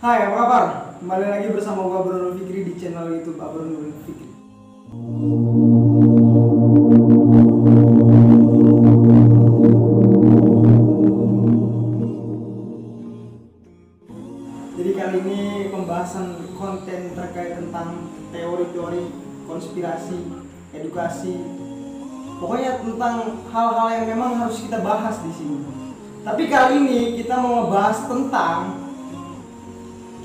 Hai, apa kabar? Kembali lagi bersama gua Bruno Fikri di channel YouTube Bruno Fikri. Jadi kali ini pembahasan konten terkait tentang teori-teori konspirasi, edukasi. Pokoknya tentang hal-hal yang memang harus kita bahas di sini. Tapi kali ini kita mau ngebahas tentang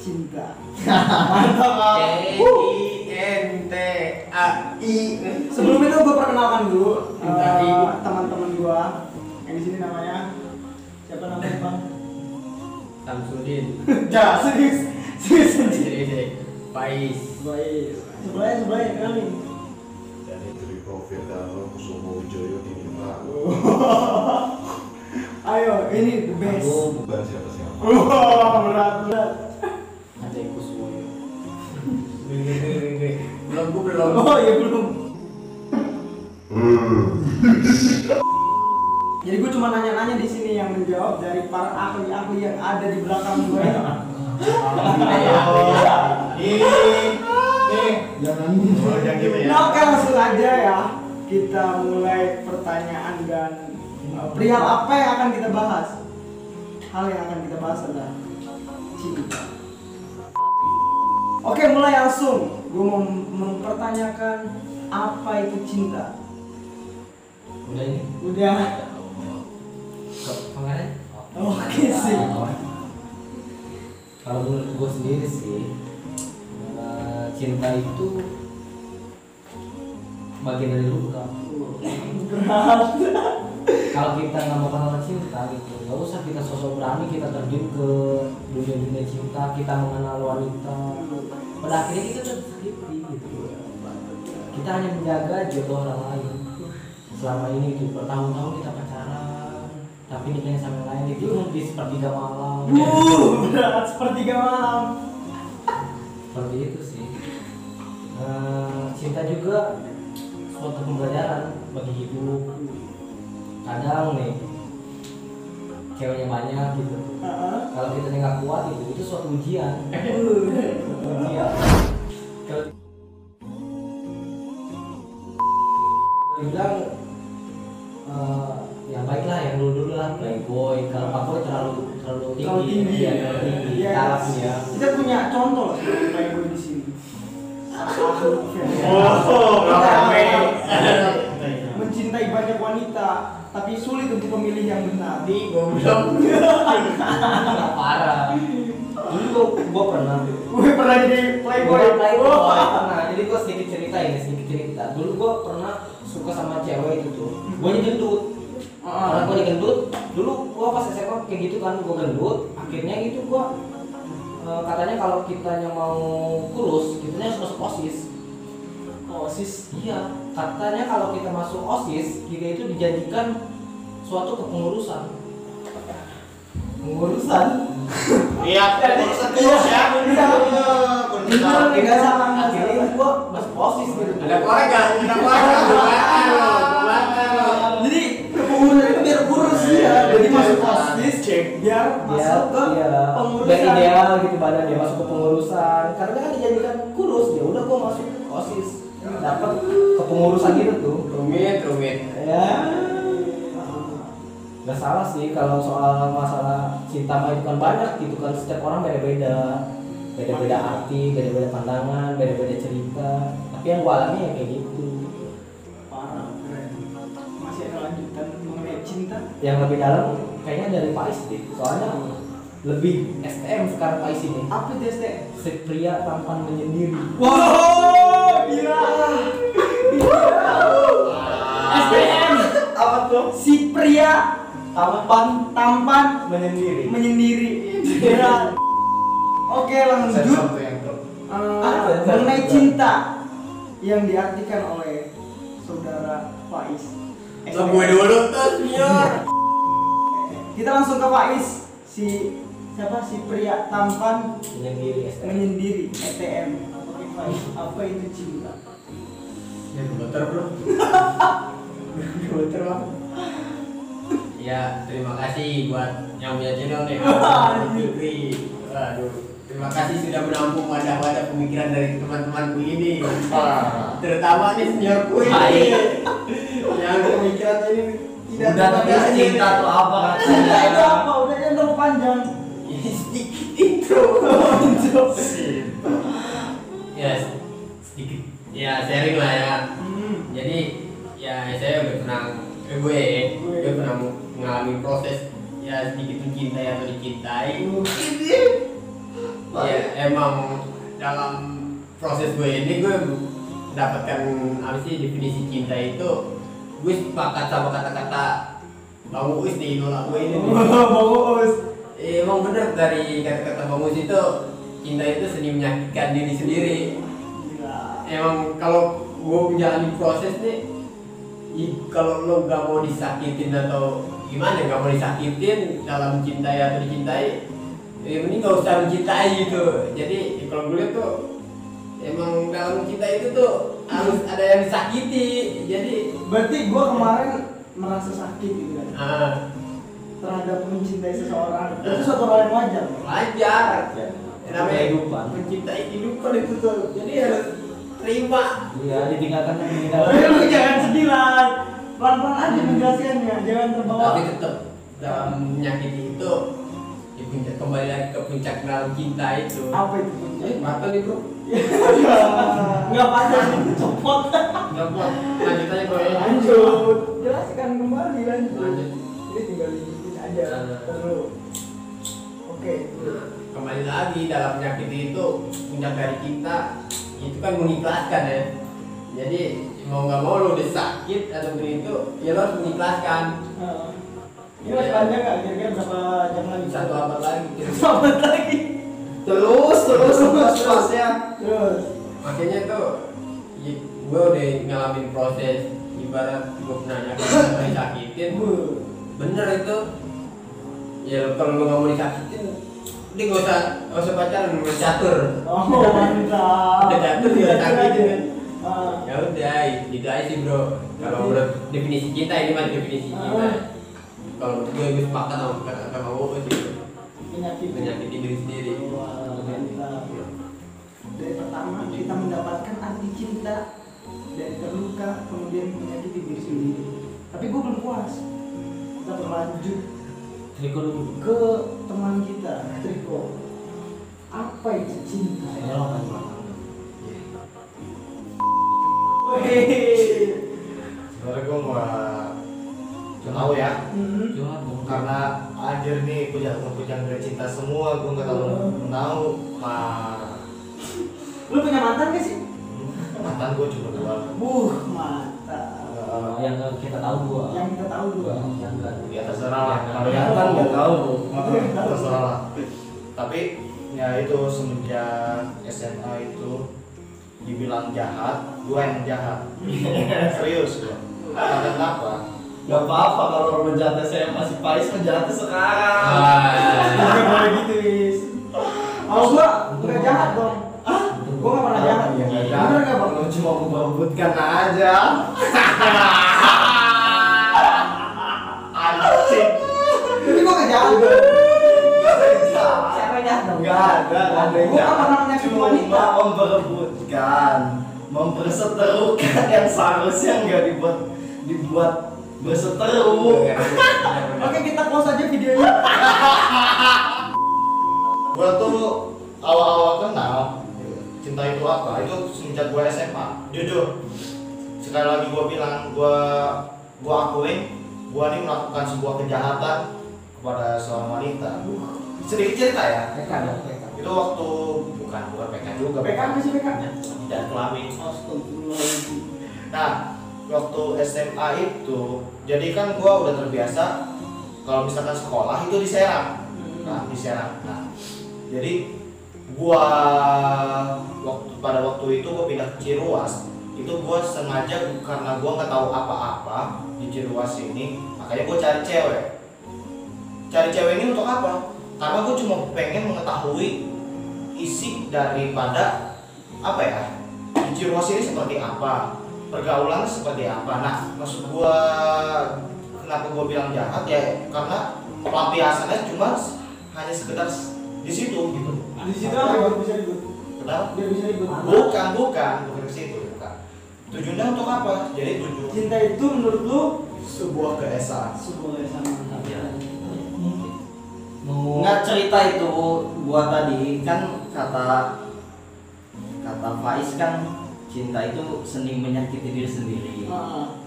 cinta. Mantap. CINTAI. Sebelum itu gue perkenalkan dulu teman-teman gue yang di sini namanya siapa namanya bang? Samsudin. Ja, serius. Pais. Baik. Sebelahnya kenalin. Dari Triko Firdaus Kusumo Wijoyo Dinipra. Ayo, ini the best. Aku bukan siapa-siapa. Wah, berat. Ada Kuswoyo. Belum. Oh iya belum. Jadi gue cuma nanya-nanya di sini yang menjawab dari para ahli-ahli yang ada di belakang gue. Jangan gitu ya. Nah, oke langsung aja ya. Kita mulai pertanyaan dan perihal apa yang akan kita bahas. Hal yang akan kita bahas adalah cinta. Oke, mulai langsung. Gue mau mempertanyakan apa itu cinta. Udah ini. Udah. Pengarang? Oke sih. Kalau menurut gue sendiri sih, cinta itu bagian dari luka. Berat. Kalau kita nggak mau kenal cinta gitu, nggak usah kita sosok berani kita terjun ke dunia cinta, kita mengenal wanita. Pada akhirnya kita tuh tersakiti gitu. Kita hanya menjaga jodoh orang lain. Selama ini itu bertahun-tahun kita pacaran, tapi nikahnya sama yang lain itu di sepertiga malam. Berat sepertiga malam. Seperti itu sih. Cinta juga suatu pembelajaran bagi hidup. Kadang nih ceweknya banyak gitu. Kalau kita nggak kuat itu suatu ujian. Ujian. Kalau dibilang ya baiklah yang dulu lah playboy. Kalau fuckboy terlalu tinggi. Ya, terlalu tinggi. Yes. Tarafnya. Kita punya contoh sebagai playboy di sini. Mencintai banyak wanita, tapi sulit untuk memilih yang benar. Di goblok. Parah. Dulu gua pernah. Gue pernah jadi playboy. Pernah. Jadi gua sedikit cerita. Dulu gua pernah suka sama cewek itu tuh. Gua gendut. Karena gua gendut, dulu gua pas SMA kayak gitu kan, gua gendut. Akhirnya gitu gua katanya kalau kitanya mau kurus, kitanya harus masuk OSIS. OSIS. Iya, katanya kalau kita masuk OSIS, kita itu dijadikan suatu kepengurusan. Pengurusan? Iya, urusan terus ya. Tidak salah. Akhirnya gua masuk OSIS gitu. Ada korek gak? Jadi kepengurusan itu biar kurus ya. Jadi masuk OSIS biar masuk ke pengurusan. Biar ideal gitu badan dia masuk ke pengurusan. Karena kan dijadikan kurus, ya udah gua masuk OSIS. Dapat kepengurusan gitu tuh. Rumit. Ya. Gak salah sih kalau soal masalah cinta mah itu kan banyak gitu kan, setiap orang beda-beda arti, beda-beda pandangan, beda-beda cerita. Tapi yang gua alami ya kayak gitu. Parah, keren. Masih ada lanjutan mengenai cinta? Yang lebih dalam kayaknya dari Pais deh. Soalnya lebih STM sekarang Pais ini. Apa itu STM? Si pria tampan menyendiri. Wow, gila. STM Apa tuh? si pria tampan menyendiri. Gila. Oke, lanjut. Mengenai cinta yang diartikan oleh saudara Faiz. Gue dulu tuh, Kita langsung ke Faiz. Siapa si pria tampan menyendiri STM. Oke, Faiz, apa itu cinta? Ya, gemeter bro. Gemeter Bang. Ya, terima kasih buat yang punya channel nih. Wah, Fikri. Waduh, terima kasih sudah menampung wadah-wadah pemikiran dari teman-temanku ini. Terutama nih seniorku ini. Yang pemikirannya ini tidak Udah tulis cinta tuh apa Cinta itu katanya? apa? Udah yang terlalu panjang. sedikit intro. Ya sedikit ya sharing lah ya. Jadi ya saya udah pernah gue pernah mengalami proses ya sedikit mencintai atau dicintai. Ya emang dalam proses gue ini gue mendapatkan apa sih definisi cinta itu, gue sepakat sama kata-kata Bang Uus nih, nolak gue ini nih. Bang Uus. Emang bener dari kata-kata Bang Uus itu, cinta itu seni menyakitkan diri sendiri. Gila. Emang kalau gue menjalani proses nih, kalau lo gak mau disakitin atau gimana, gak mau disakitin dalam mencintai atau dicintai, ya mending gak usah mencintai gitu. Jadi kalau gue lihat tuh emang dalam mencintai itu tuh harus ada yang disakiti. Jadi Berarti gua kemarin merasa sakit gitu kan terhadap mencintai seseorang. Itu suatu hal yang wajar. wajar. Namanya Kehidupan. mencintai kehidupan itu tuh. Jadi harus terima. Iya, ditinggalkan dan Tapi meninggalkan. lu jangan sedih lah. Pelan-pelan aja menjelaskannya, jangan terbawa. Tapi tetap dalam menyakiti itu ya puncak, kembali lagi ke puncak dalam cinta itu. Apa itu puncak? Mata nih bro. Enggak panjang, copot. Nggak buat lanjut aja bro ya. Lanjut. Jelaskan kembali lanjut. Lanjut. Ini tinggal diikutin aja. Terus. Oke. Nah, kembali lagi dalam menyakiti itu puncak dari cinta itu kan mengikhlaskan ya. Jadi mau nggak mau lo udah sakit atau itu ya lo harus mengikhlaskan. Ini masih panjang nggak? Kira-kira berapa jam lagi? Satu abad lagi. Selamat lagi. Terus pas-pasnya. Terus. Makanya tuh gue udah ngalamin proses ibarat gue pernah nyakitin atau disakitin. Bener itu. Ya kalau lo nggak mau disakitin, udah gak usah pacaran, udah catur. Oh mantap. Udah catur juga sakitin kan. Ah. Ya udah, gitu aja sih bro. Kalau menurut definisi cinta ini mah definisi cinta. Kalau gue sepakat sama kata gue sih menyakiti diri sendiri. Wah, mantap. Dari pertama kita mendapatkan arti cinta dari terluka, kemudian menyakiti diri sendiri. Tapi gue belum puas. Kita berlanjut Triko dulu. ke teman kita, Triko. Apa itu cinta? Saya lo kan makan. Wih. Sebenarnya gue mau tahu ya, Curhat dong. karena anjir nih punya dari cinta semua, gue nggak tahu Lu punya mantan gak sih? mantan gue cuma dua. Mantap. Yang kita tahu gua. Yang kita tahu dua. Yang enggak. Ya terserah lah, kalau Yang yang kan nggak tahu. terserah lah. Tapi ya itu semenjak SMA itu dibilang jahat, gue yang jahat. Serius gue. Karena kenapa? Gak apa-apa kalau lo menjahat SMA si Pais menjahatnya sekarang. Gak boleh gitu, Wis. Kalau gua nggak jahat dong. Gua nggak pernah jahat. Ya nggak Bener jahat. nggak bang? Lu cuma memperebutkan aja. Anjing. Tapi gua nggak jahat. Siapa yang jahat dong? Nggak ada yang Gua nggak pernah menyakiti cuma wanita. memperebutkan, memperseterukan yang seharusnya nggak dibuat berseteru. Oke, kita close aja videonya. Gua tuh awal-awal kenal cinta itu apa, itu semenjak gua SMA. Jujur, sekali lagi gua bilang, gua akuin gua ini melakukan sebuah kejahatan kepada seorang wanita. Sedikit cerita ya, PK dong, PK. itu waktu bukan PK juga, PK apa sih PK? tidak kelamin. Astagfirullahaladzim. Nah, waktu SMA itu, jadi kan gua udah terbiasa kalau misalkan sekolah itu di Serang. Nah, di Serang. Nah, jadi gua pada waktu itu gua pindah ke Ciruas. Itu gua sengaja karena gua nggak tahu apa-apa di Ciruas ini, makanya gua cari cewek. Cari cewek ini untuk apa? Karena gua cuma pengen mengetahui isi daripada apa ya, di Ciruas ini seperti apa, pergaulannya seperti apa. Nah, maksud gua kenapa gua bilang jahat ya karena pelampiasannya cuma hanya sekedar di situ gitu. Di situ apa biar bisa ribut? Kenapa? Biar bisa ribut. Bukan ke situ, bukan. Tujuannya untuk apa? Jadi tujuan Cinta itu menurut lu sebuah keesaan. sebuah yang mantap. Ya. Nggak, cerita itu gua tadi kan kata Faiz kan cinta itu seni menyakiti diri sendiri.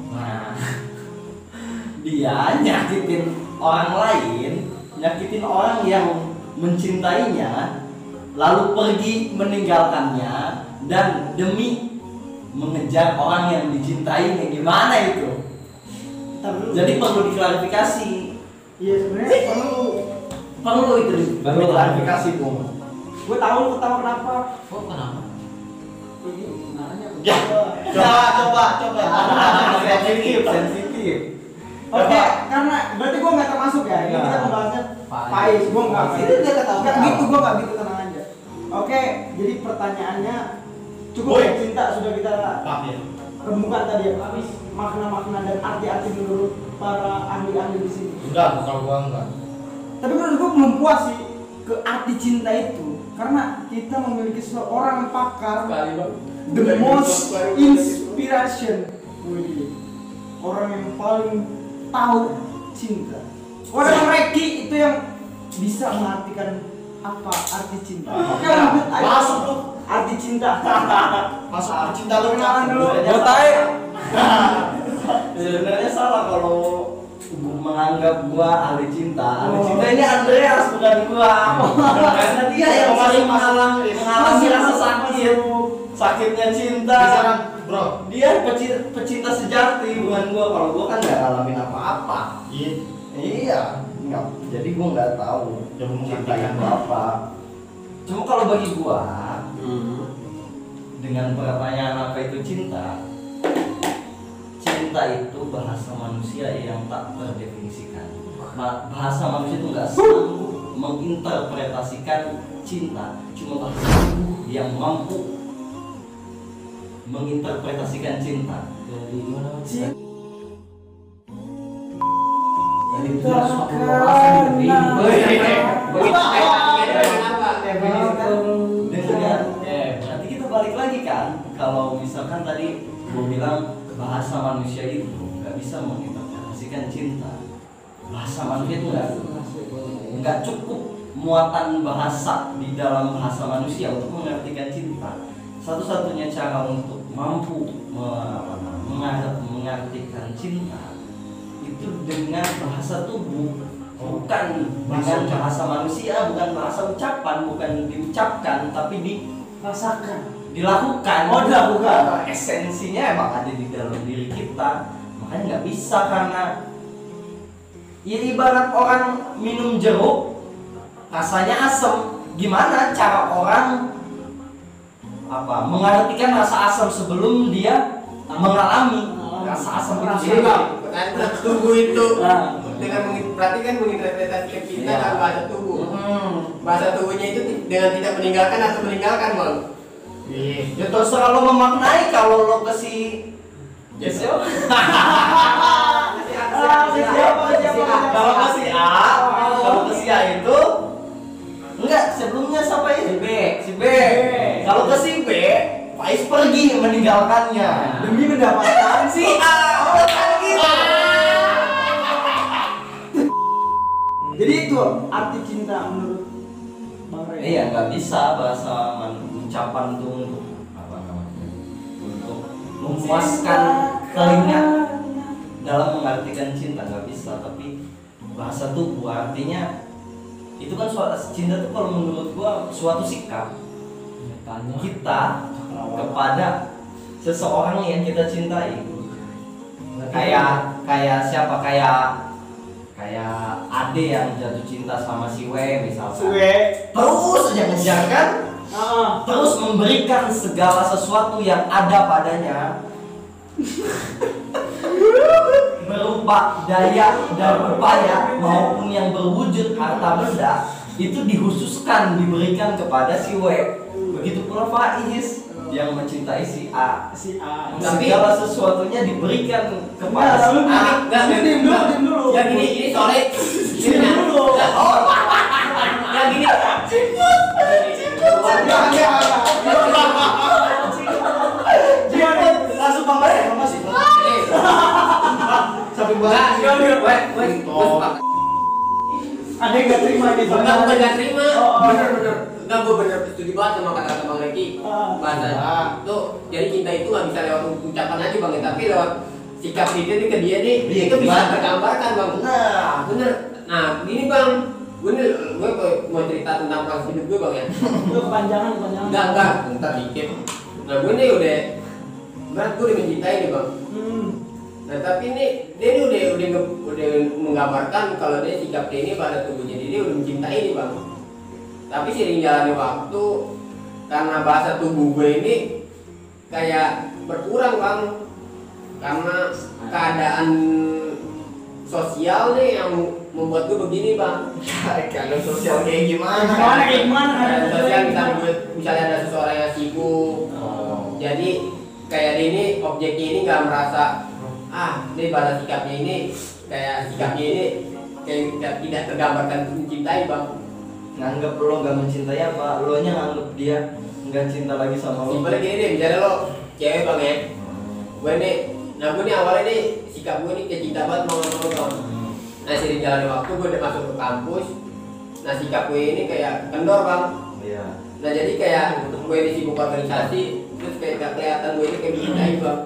Nah, dia nyakitin orang lain, nyakitin orang yang mencintainya, lalu pergi meninggalkannya dan demi mengejar orang yang dicintainya. Gimana itu? Jadi perlu diklarifikasi. Iya sebenarnya Perlu itu Perlu. diklarifikasi, Bung. gue tahu lu ketawa kenapa? Oh, kenapa? Ini nanya. Ya, coba. Sensitif. Oke, karena berarti gue nggak termasuk ya. Ini kita membahasnya Faiz, gue nggak. Ini dia ketawa. Nggak gitu, gue nggak gitu, tenang aja. Oke, jadi pertanyaannya cukup Boy. ya, cinta sudah kita Paham ya? kemukakan tadi ya, habis makna-makna dan arti-arti menurut para ahli-ahli di sini. Enggak, kalau gua enggak. Tapi menurut gue belum puas sih ke arti cinta itu, karena kita memiliki seorang pakar, Sekali bang. the most inspiration, Wih, orang yang paling tahu cinta. Orang Reki itu yang bisa mengartikan apa arti cinta. Oke, lanjut aja. Masuk lu. Arti cinta. Masuk cinta lu Kenalan dulu. Gua tahu. Sebenarnya salah kalau gua menganggap gua ahli cinta. Ahli cinta ini Andreas bukan gua. Karena dia yang paling mengalami rasa sakit. Sakitnya cinta. Misalkan, bro. Dia pecinta sejati, bukan gua. Kalau gua kan nggak ngalamin apa-apa. Iya, nggak. Jadi gua nggak tahu Coba cinta mengartikan. itu apa. Cuma kalau bagi gua, dengan pertanyaan apa itu cinta, cinta itu bahasa manusia yang tak terdefinisikan. Bahasa manusia itu nggak sanggup menginterpretasikan cinta. Cuma bahasa tubuh yang mampu menginterpretasikan cinta. Jadi gimana? Jadi Cinta jelas suatu karena- wawasan di ini. Begitu kaitannya dengan apa? Dengan nanti kita balik lagi kan, kalau misalkan tadi gue bilang bahasa manusia itu nggak bisa menginterpretasikan cinta. Bahasa manusia itu nggak cukup muatan bahasa di dalam bahasa manusia untuk mengartikan cinta. Satu-satunya cara untuk mampu mengartikan cinta itu dengan bahasa tubuh, bukan dengan bahasa manusia, bukan bahasa ucapan, bukan diucapkan tapi Rasakan. dilakukan. Oh, dilakukan. Esensinya emang ada di dalam diri kita, makanya nggak bisa. Karena ya ibarat orang minum jeruk rasanya asam, gimana cara orang mengartikan rasa asam sebelum dia mengalami rasa asam itu Jadi bang, sendiri. tubuh itu Nah. dengan berarti kan menginterpretasikan cinta Iya. dalam bahasa tubuh. Hmm. Bahasa tubuhnya itu dengan tidak meninggalkan atau meninggalkan bang. Ya terserah lo memaknai. Kalau lo kasih Siapa? kalau kasih A, kalau kasih A itu enggak, sebelumnya siapa ini? Si B. Kalau ke si B, Faiz pergi meninggalkannya Demi mendapatkan si A. Oh, kan gitu. Jadi itu arti cinta menurut Bang Ray. Iya, nggak bisa bahasa ucapan tuh untuk apa namanya? Untuk memuaskan telinga dalam mengartikan cinta, nggak bisa. Tapi bahasa tubuh artinya itu kan cinta tuh kalau menurut gua suatu sikap kita kepada seseorang yang kita cintai. Kayak siapa? Kayak Ade yang jatuh cinta sama si W misalkan. Suwe. Terus aja ngejar kan? Terus memberikan segala sesuatu yang ada padanya berupa daya dan upaya maupun yang berwujud harta benda itu dikhususkan diberikan kepada si W. Begitu pula Faiz yang mencintai si A. Segala sesuatunya diberikan kepada si A. Diam dulu. Yang ini sore. Diam dulu. Yang ini Langsung mama sih. Sampai banget. Ada yang nggak terima di Bukan nggak terima. Oh. Bener. Enggak, gue bener setuju banget sama kata-kata Bang Reki. Bahasa tuh, jadi cinta itu nggak bisa lewat ucapan aja Bang, tapi lewat sikap kita nih ke dia nih, Iya, itu bisa gimana? tergambarkan Bang. Nah, Bener. Nah, gini Bang, gue mau cerita tentang proses hidup gue Bang ya. Itu kepanjangan. Enggak, bentar dikit. Nah, gue nih udah mencintai nih Bang. Nah, tapi ini dia nih udah menggambarkan kalau dia sikap dia ini pada tubuhnya dia udah mencintai nih Bang. Tapi seiring jalannya waktu, karena bahasa tubuh gue ini kayak berkurang Bang, karena keadaan sosial nih yang membuat gue begini Bang. keadaan sosial kayak gimana? Keadaan sosial misalnya ada seseorang yang sibuk, jadi kayak dia ini objeknya ini nggak merasa ini pada sikapnya ini kayak tidak tergambarkan mencintai Bang. Nganggep lo gak mencintai apa, lo nya nganggep dia nggak cinta lagi sama lo. Simpelnya gini deh, misalnya lo cewek Bang ya, gue nih awalnya nih sikap gue nih kayak cinta banget mau Bang. Nah sering jalan waktu gue udah masuk ke kampus, nah sikap gue ini kayak kendor Bang. Iya. Nah jadi kayak gue ini sibuk organisasi, terus kayak gak kelihatan gue ini kayak mencintai Bang.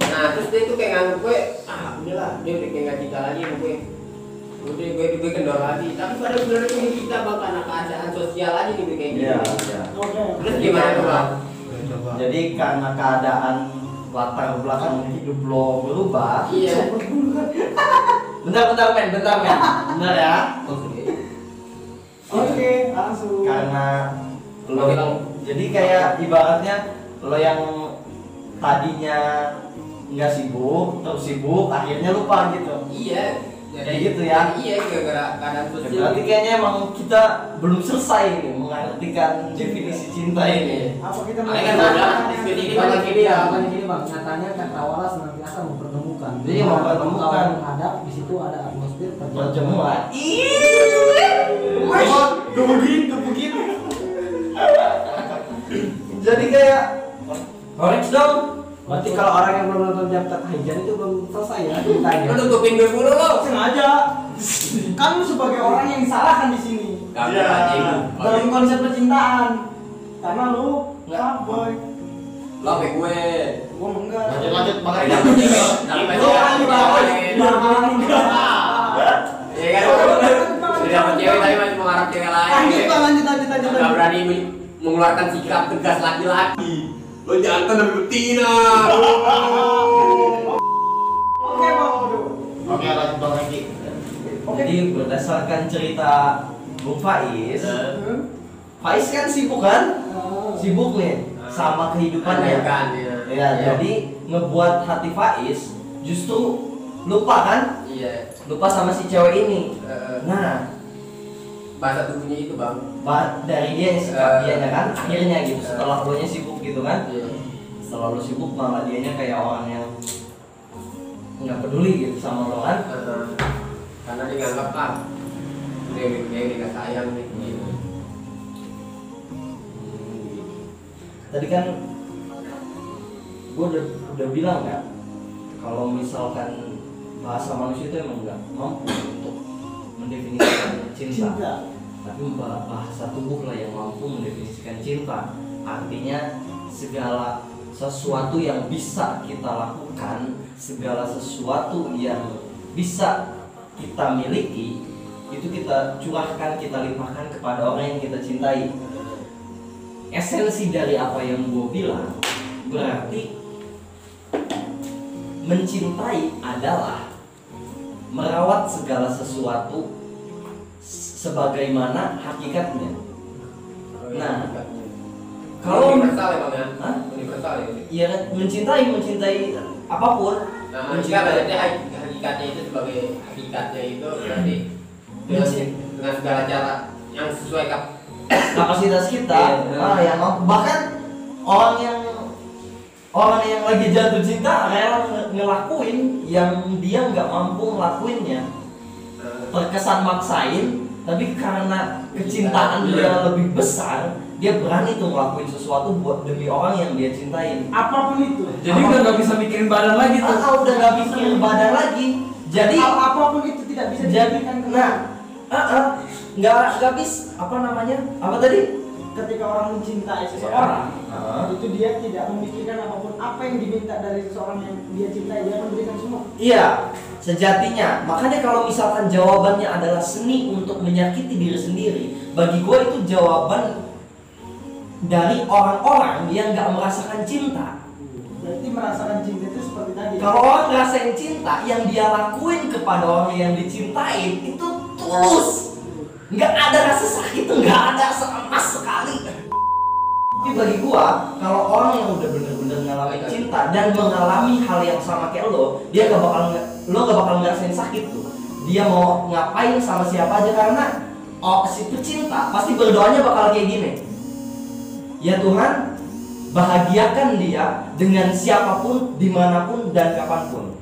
Nah terus dia tuh kayak nganggep gue, udahlah dia udah kayak gak cinta lagi sama gue. Udah gue kendor lagi, tapi pada sebenarnya gue cinta Bang, karena keadaan sosial aja nih gue kayak gitu. Iya. Terus gimana tuh Bang? Jadi karena keadaan latar belakang hidup lo berubah. Iya. Bentar men. Benar ya. Oke, langsung. Karena lo jadi kayak ibaratnya lo yang tadinya nggak sibuk terus sibuk akhirnya lupa gitu. Iya. Kayak gitu ya. Iya, gara-gara keadaan Ya, sosial. berarti kayaknya emang kita belum selesai ini mengartikan definisi cinta ini. Apa kita Makanya kan ada diskusi ini bakal gini ya. Bukan gini Bang, nyatanya cakrawala senantiasa mempertemukan. Iya, mempertemukan. Kalau menghadap di situ ada atmosfer Pertemuan. Gebukin. Jadi kayak Rolex dong. Berarti kalau orang yang belum nonton Daftar Hijan itu belum selesai ya ceritanya. Lu tutupin gue mulu lo. Sengaja. Kan lu sebagai orang yang disalahkan di sini. Gak anjing. Dalam konsep percintaan. Karena lu boy. Lo sampe gue. Gua enggak. Lanjut banget. Sampai Iya kan? Udah dapet cewek tapi masih mengharap cewek lain. Lanjut. Gak berani mengeluarkan sikap tegas laki-laki. Lo jantan tapi betina. Oke, Bang. Oke, lanjut Bang Reki. Jadi berdasarkan cerita Bung Faiz, Faiz kan sibuk kan? Sibuk nih sama kehidupannya. Kan Ya, jadi ngebuat hati Faiz justru lupa kan? Iya. Lupa sama si cewek ini. Nah, Bahasa tubuhnya itu Bang. dari dia sikap dianya kan akhirnya gitu setelah lo nya sibuk gitu kan. Iya. Setelah lo sibuk malah dianya kayak orang yang nggak peduli gitu sama lo kan. Karena dia nganggap dia nggak sayang nih. Gitu. Tadi kan gue udah bilang kan kalau misalkan bahasa manusia itu emang nggak mampu untuk mendefinisikan cinta. Tapi bahasa tubuh lah yang mampu mendefinisikan cinta. Artinya segala sesuatu yang bisa kita lakukan, segala sesuatu yang bisa kita miliki, itu kita curahkan, kita limpahkan kepada orang yang kita cintai. Esensi dari apa yang gue bilang berarti mencintai adalah merawat segala sesuatu sebagaimana hakikatnya. Nah, kalau universal ya Bang ya? Hah? Universal ya? ya mencintai apapun. Nah, manusia berarti hakikatnya itu sebagai hakikatnya itu berarti dengan segala cara yang sesuai kapasitas kita. Iya. Yang mampu. Bahkan orang yang lagi jatuh cinta rela ngelakuin yang dia nggak mampu ngelakuinnya. Terkesan maksain tapi karena kecintaan dia lebih besar, dia berani tuh ngelakuin sesuatu buat demi orang yang dia cintain. Apapun itu. Jadi udah nggak bisa mikirin badan lagi tuh. Udah nggak mikirin badan lagi. Jadi Apapun itu tidak bisa dijadikan nggak bisa apa namanya? Apa tadi? ketika orang mencintai seseorang, Ah. itu dia tidak memikirkan apapun apa yang diminta dari seseorang yang dia cintai, dia akan berikan semua. Iya, sejatinya. Makanya kalau misalkan jawabannya adalah seni untuk menyakiti diri sendiri, bagi gue itu jawaban dari orang-orang yang nggak merasakan cinta. Berarti merasakan cinta itu seperti tadi. Kalau orang ngerasain cinta, yang dia lakuin kepada orang yang dicintai itu tulus. Nggak ada rasa sakit, nggak ada sama sekali. Tapi bagi gua, kalau orang yang udah bener-bener ngalamin cinta dan mengalami hal yang sama kayak lo gak bakal ngerasain sakit tuh. Dia mau ngapain sama siapa aja karena si pecinta pasti berdoanya bakal kayak gini. Ya Tuhan, bahagiakan dia dengan siapapun, dimanapun dan kapanpun.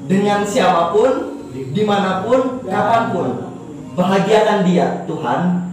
Dengan siapapun, dimanapun, kapanpun. Bahagiakan dia, Tuhan.